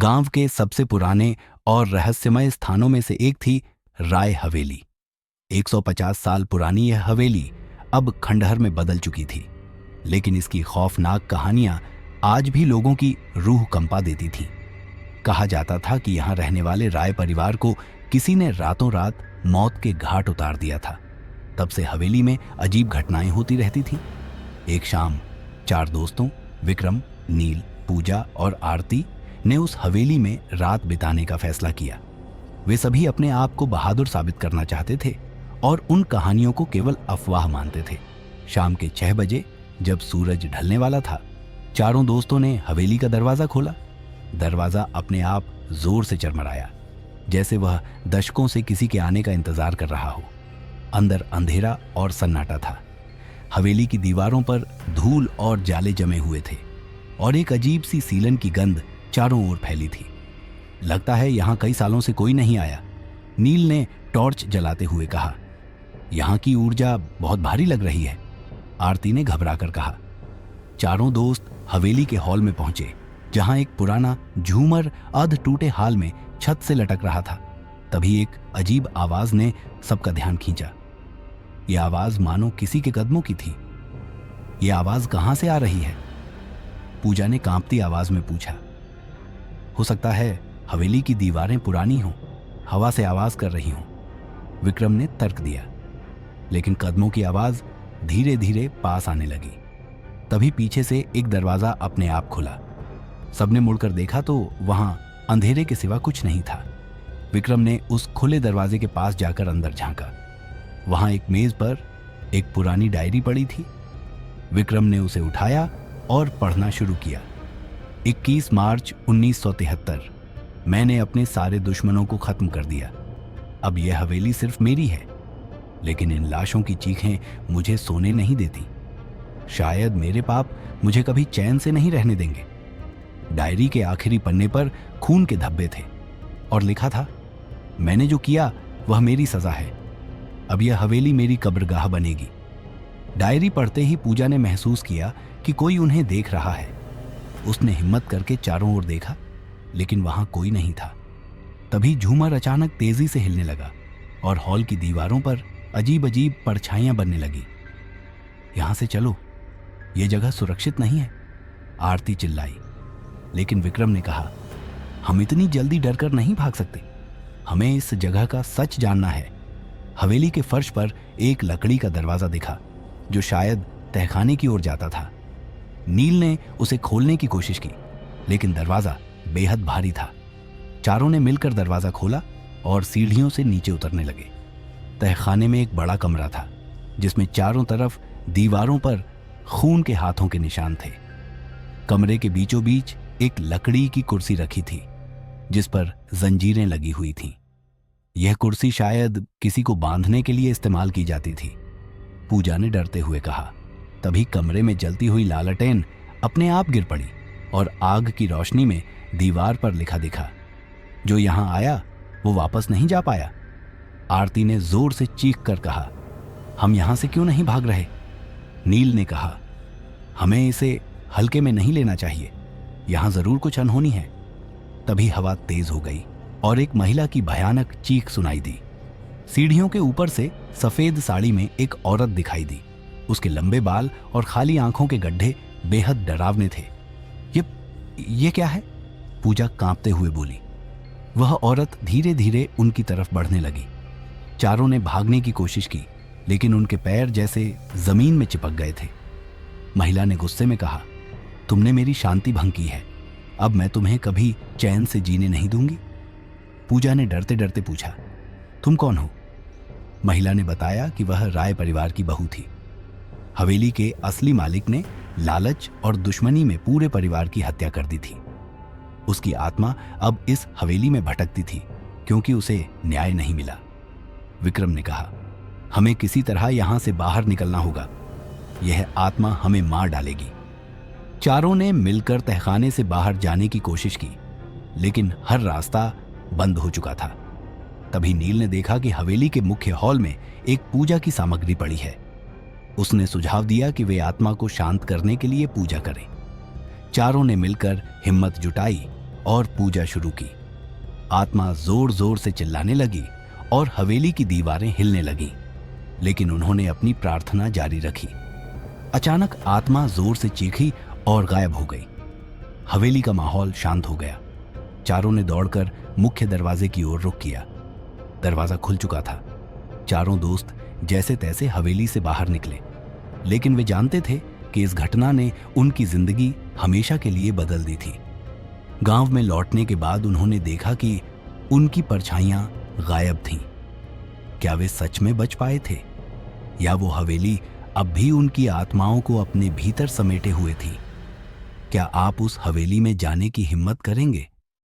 गांव के सबसे पुराने और रहस्यमय स्थानों में से एक थी राय हवेली। 150 साल पुरानी यह हवेली अब खंडहर में बदल चुकी थी, लेकिन इसकी खौफनाक कहानियां आज भी लोगों की रूह कंपा देती थीं। कहा जाता था कि यहां रहने वाले राय परिवार को किसी ने रातों रात मौत के घाट उतार दिया था। तब से हवेली में अजीब घटनाएं होती रहती थीं। एक शाम 4 दोस्तों विक्रम, नील, पूजा और आरती ने उस हवेली में रात बिताने का फैसला किया। वे सभी अपने आप को बहादुर साबित करना चाहते थे और उन कहानियों को केवल अफवाह मानते थे। शाम के 6 बजे जब सूरज ढलने वाला था, चारों दोस्तों ने हवेली का दरवाजा खोला। दरवाजा अपने आप जोर से चरमराया, जैसे वह दशकों से किसी के आने का इंतजार कर रहा हो। अंदर अंधेरा और सन्नाटा था। हवेली की दीवारों पर धूल और जाले जमे हुए थे और एक अजीब सी सीलन की गंध चारों ओर फैली थी। लगता है यहां कई सालों से कोई नहीं आया, नील ने टॉर्च जलाते हुए कहा। यहां की ऊर्जा बहुत भारी लग रही है, आरती ने घबराकर कहा। चारों दोस्त हवेली के हॉल में पहुंचे, जहां एक पुराना झूमर अध टूटे हाल में छत से लटक रहा था। तभी एक अजीब आवाज ने सबका ध्यान खींचा। यह आवाज मानो किसी के कदमों की थी। यह आवाज कहां से आ रही है? पूजा ने कांपती आवाज में पूछा। हो सकता है हवेली की दीवारें पुरानी हों, हवा से आवाज कर रही हों, विक्रम ने तर्क दिया। लेकिन कदमों की आवाज धीरे धीरे पास आने लगी। तभी पीछे से एक दरवाजा अपने आप खुला। सबने मुड़कर देखा तो वहां अंधेरे के सिवा कुछ नहीं था। विक्रम ने उस खुले दरवाजे के पास जाकर अंदर झांका। वहां एक मेज पर एक पुरानी डायरी पड़ी थी। विक्रम ने उसे उठाया और पढ़ना शुरू किया। 21 मार्च 1973 मैंने अपने सारे दुश्मनों को खत्म कर दिया। अब यह हवेली सिर्फ मेरी है, लेकिन इन लाशों की चीखें मुझे सोने नहीं देती। शायद मेरे पाप मुझे कभी चैन से नहीं रहने देंगे। डायरी के आखिरी पन्ने पर खून के धब्बे थे और लिखा था, मैंने जो किया वह मेरी सजा है। अब यह हवेली मेरी कब्रगाह बनेगी। डायरी पढ़ते ही पूजा ने महसूस किया कि कोई उन्हें देख रहा है। उसने हिम्मत करके चारों ओर देखा, लेकिन वहां कोई नहीं था। तभी झूमर अचानक तेजी से हिलने लगा और हॉल की दीवारों पर अजीब अजीब परछाइयां बनने लगी। यहां से चलो, यह जगह सुरक्षित नहीं है, आरती चिल्लाई। लेकिन विक्रम ने कहा, हम इतनी जल्दी डरकर नहीं भाग सकते। हमें इस जगह का सच जानना है। हवेली के फर्श पर एक लकड़ी का दरवाजा दिखा, जो शायद तहखाने की ओर जाता था। नील ने उसे खोलने की कोशिश की, लेकिन दरवाजा बेहद भारी था। चारों ने मिलकर दरवाजा खोला और सीढ़ियों से नीचे उतरने लगे। तहखाने में एक बड़ा कमरा था, जिसमें चारों तरफ दीवारों पर खून के हाथों के निशान थे। कमरे के बीचों बीच एक लकड़ी की कुर्सी रखी थी, जिस पर जंजीरें लगी हुई थीं। यह कुर्सी शायद किसी को बांधने के लिए इस्तेमाल की जाती थी, पूजा ने डरते हुए कहा। तभी कमरे में जलती हुई लालटेन अपने आप गिर पड़ी और आग की रोशनी में दीवार पर लिखा दिखा, जो यहां आया वो वापस नहीं जा पाया। आरती ने जोर से चीख कर कहा, हम यहां से क्यों नहीं भाग रहे? नील ने कहा, हमें इसे हल्के में नहीं लेना चाहिए, यहां जरूर कुछ अनहोनी है। तभी हवा तेज हो गई और एक महिला की भयानक चीख सुनाई दी। सीढ़ियों के ऊपर से सफेद साड़ी में एक औरत दिखाई दी। उसके लंबे बाल और खाली आंखों के गड्ढे बेहद डरावने थे। ये क्या है? पूजा कांपते हुए बोली। वह औरत धीरे धीरे उनकी तरफ बढ़ने लगी। चारों ने भागने की कोशिश की, लेकिन उनके पैर जैसे जमीन में चिपक गए थे। महिला ने गुस्से में कहा, तुमने मेरी शांति भंग की है, अब मैं तुम्हें कभी चैन से जीने नहीं दूंगी। पूजा ने डरते डरते पूछा, तुम कौन हो? महिला ने बताया कि वह राय परिवार की बहू थी। हवेली के असली मालिक ने लालच और दुश्मनी में पूरे परिवार की हत्या कर दी थी। उसकी आत्मा अब इस हवेली में भटकती थी, क्योंकि उसे न्याय नहीं मिला। विक्रम ने कहा, हमें किसी तरह यहां से बाहर निकलना होगा, यह आत्मा हमें मार डालेगी। चारों ने मिलकर तहखाने से बाहर जाने की कोशिश की, लेकिन हर रास्ता बंद हो चुका था। तभी नील ने देखा कि हवेली के मुख्य हॉल में एक पूजा की सामग्री पड़ी है। उसने सुझाव दिया कि वे आत्मा को शांत करने के लिए पूजा करें। चारों ने मिलकर हिम्मत जुटाई और पूजा शुरू की। आत्मा जोर जोर से चिल्लाने लगी और हवेली की दीवारें हिलने लगीं, लेकिन उन्होंने अपनी प्रार्थना जारी रखी। अचानक आत्मा जोर से चीखी और गायब हो गई। हवेली का माहौल शांत हो गया। चारों ने दौड़कर मुख्य दरवाजे की ओर रुख किया। दरवाजा खुल चुका था। चारों दोस्त जैसे तैसे हवेली से बाहर निकले, लेकिन वे जानते थे कि इस घटना ने उनकी जिंदगी हमेशा के लिए बदल दी थी। गांव में लौटने के बाद उन्होंने देखा कि उनकी परछाइयां गायब थीं। क्या वे सच में बच पाए थे, या वो हवेली अब भी उनकी आत्माओं को अपने भीतर समेटे हुए थी? क्या आप उस हवेली में जाने की हिम्मत करेंगे?